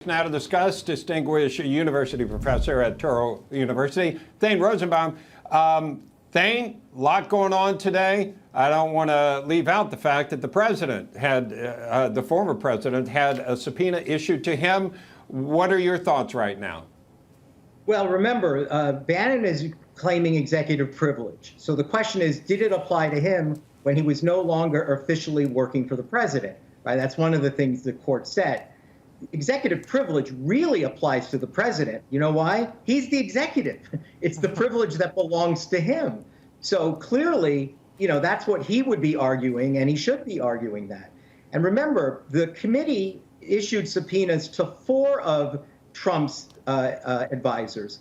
Now to discuss, distinguished university professor at Touro University, Thane Rosenbaum. Thane, a lot going on today. I don't want to leave out the fact that the president had, the former president had a subpoena issued to him. What are your thoughts right now? Well, remember, Bannon is claiming executive privilege. So the question is, did it apply to him when he was no longer officially working for the president? Right? That's one of the things the court said. Executive privilege really applies to the president. You know why? He's the executive. It's the privilege that belongs to him. So clearly, you know, that's what he would be arguing, and he should be arguing that. And remember, the committee issued subpoenas to 4 of Trump's advisors.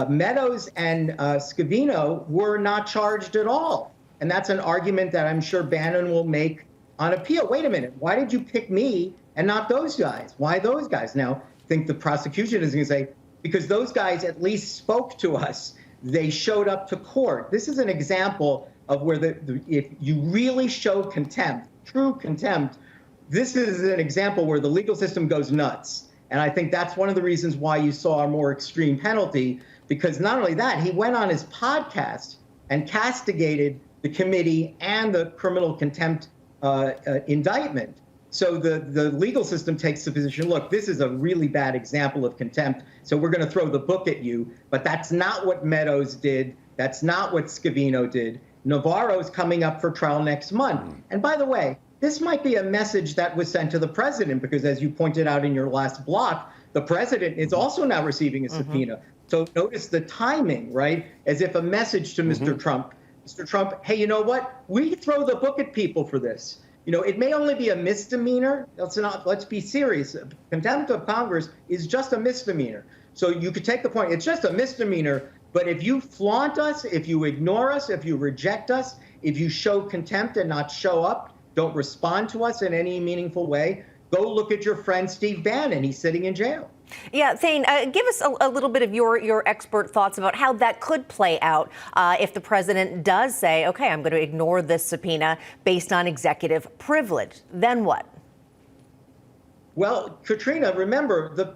Meadows and Scavino were not charged at all. And that's an argument that I'm sure Bannon will make on appeal. Wait a minute, why did you pick me and not those guys? Why those guys? Now, I think the prosecution is going to say, because those guys at least spoke to us. They showed up to court. This is an example of where if you really show contempt, true contempt, this is an example where the legal system goes nuts. And I think that's one of the reasons why you saw a more extreme penalty, because not only that, he went on his podcast and castigated the committee and the criminal contempt indictment. So the legal system takes the position, look, this is a really bad example of contempt, so we're going to throw the book at you. But that's not what Meadows did. That's not what Scavino did. Navarro's coming up for trial next month. And by the way, this might be a message that was sent to the president, because as you pointed out in your last block, the president is also now receiving a subpoena. So notice the timing, right? As if a message to Mr. Trump, Mr. Trump, hey, you know what? We throw the book at people for this. You know, it may only be a misdemeanor. Let's be serious. Contempt of Congress is just a misdemeanor. So you could take the point, it's just a misdemeanor, but if you flaunt us, if you ignore us, if you reject us, if you show contempt and not show up, don't respond to us in any meaningful way, go look at your friend Steve Bannon. He's sitting in jail. Yeah, Thane, give us a little bit of your expert thoughts about how that could play out if the president does say, OK, I'm going to ignore this subpoena based on executive privilege. Then what? Well, Katrina, remember, the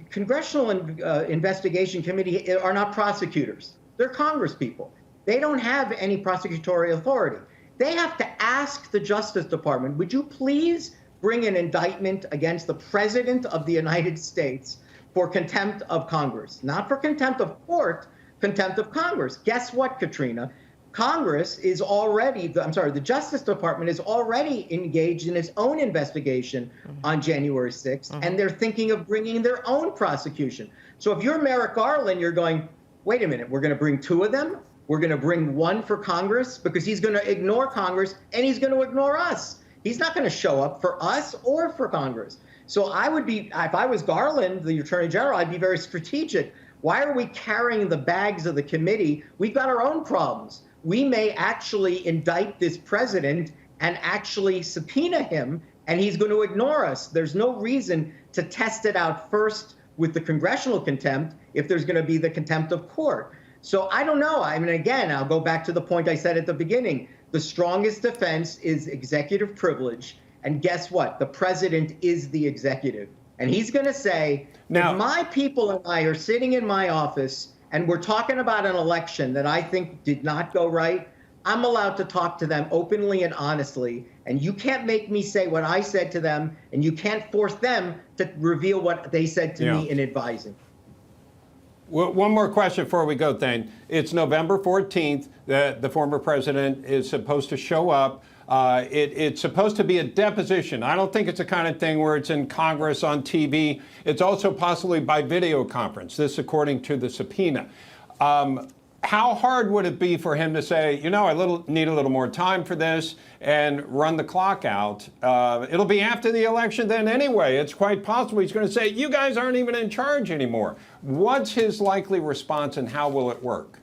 Congressional Investigation Committee are not prosecutors. They're congresspeople. They don't have any prosecutorial authority. They have to ask the Justice Department, would you please bring an indictment against the President of the United States for contempt of Congress? Not for contempt of court, contempt of Congress. Guess what, Katrina? Congress is already, the Justice Department is already engaged in its own investigation on January 6th, and they're thinking of bringing their own prosecution. So if you're Merrick Garland, you're going, wait a minute, we're going to bring 2 of them? We're going to bring 1 for Congress? Because he's going to ignore Congress, and he's going to ignore us. He's not going to show up for us or for Congress. So I would be, if I was Garland, the Attorney General, I'd be very strategic. Why are we carrying the bags of the committee? We've got our own problems. We may actually indict this president and actually subpoena him, and he's going to ignore us. There's no reason to test it out first with the congressional contempt if there's going to be the contempt of court. So I don't know. I mean, again, I'll go back to the point I said at the beginning. The strongest defense is executive privilege. And guess what? The president is the executive. And he's going to say, now, if my people and I are sitting in my office and we're talking about an election that I think did not go right, I'm allowed to talk to them openly and honestly. And you can't make me say what I said to them, and you can't force them to reveal what they said to me in advising. Well, one more question before we go, Thane. It's November 14th. The former president is supposed to show up. It's supposed to be a deposition. I don't think it's the kind of thing where it's in Congress on TV. It's also possibly by video conference, this according to the subpoena. How hard would it be for him to say, you know, I need a little more time for this and run the clock out? It'll be after the election then anyway. It's quite possible he's going to say, you guys aren't even in charge anymore. What's his likely response, and how will it work?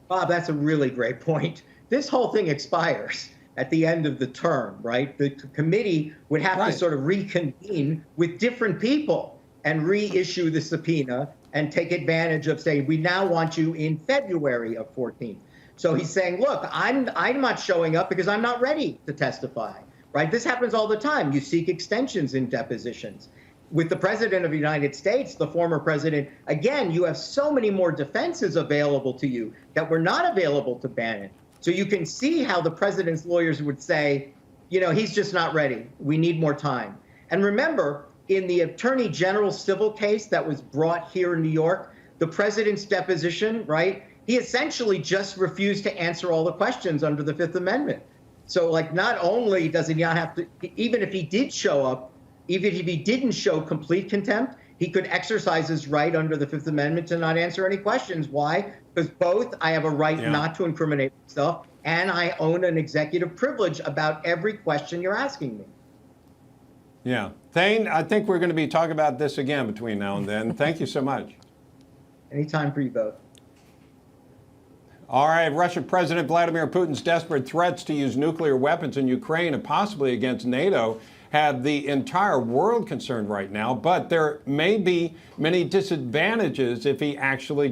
Bob, that's a really great point. This whole thing expires at the end of the term, right? The committee would have to sort of reconvene with different people and reissue the subpoena and take advantage of saying, we now want you in February of 14. So he's saying, look, I'm not showing up because I'm not ready to testify, right? This happens all the time. You seek extensions in depositions. With the president of the United States, the former president, again, you have so many more defenses available to you that were not available to Bannon. So you can see how the president's lawyers would say, you know, he's just not ready. We need more time. And remember, in the Attorney General's civil case that was brought here in New York, the president's deposition, right? He essentially just refused to answer all the questions under the Fifth Amendment. So, like, not only does he not have to, even if he did show up, even if he didn't show complete contempt, he could exercise his right under the Fifth Amendment to not answer any questions. Why? Because both I have a right not to incriminate myself, and I own an executive privilege about every question you're asking me. Yeah. Thane, I think we're going to be talking about this again between now and then. Thank you so much. Anytime for you both. All right, Russian President Vladimir Putin's desperate threats to use nuclear weapons in Ukraine and possibly against NATO have the entire world concerned right now, but there may be many disadvantages if he actually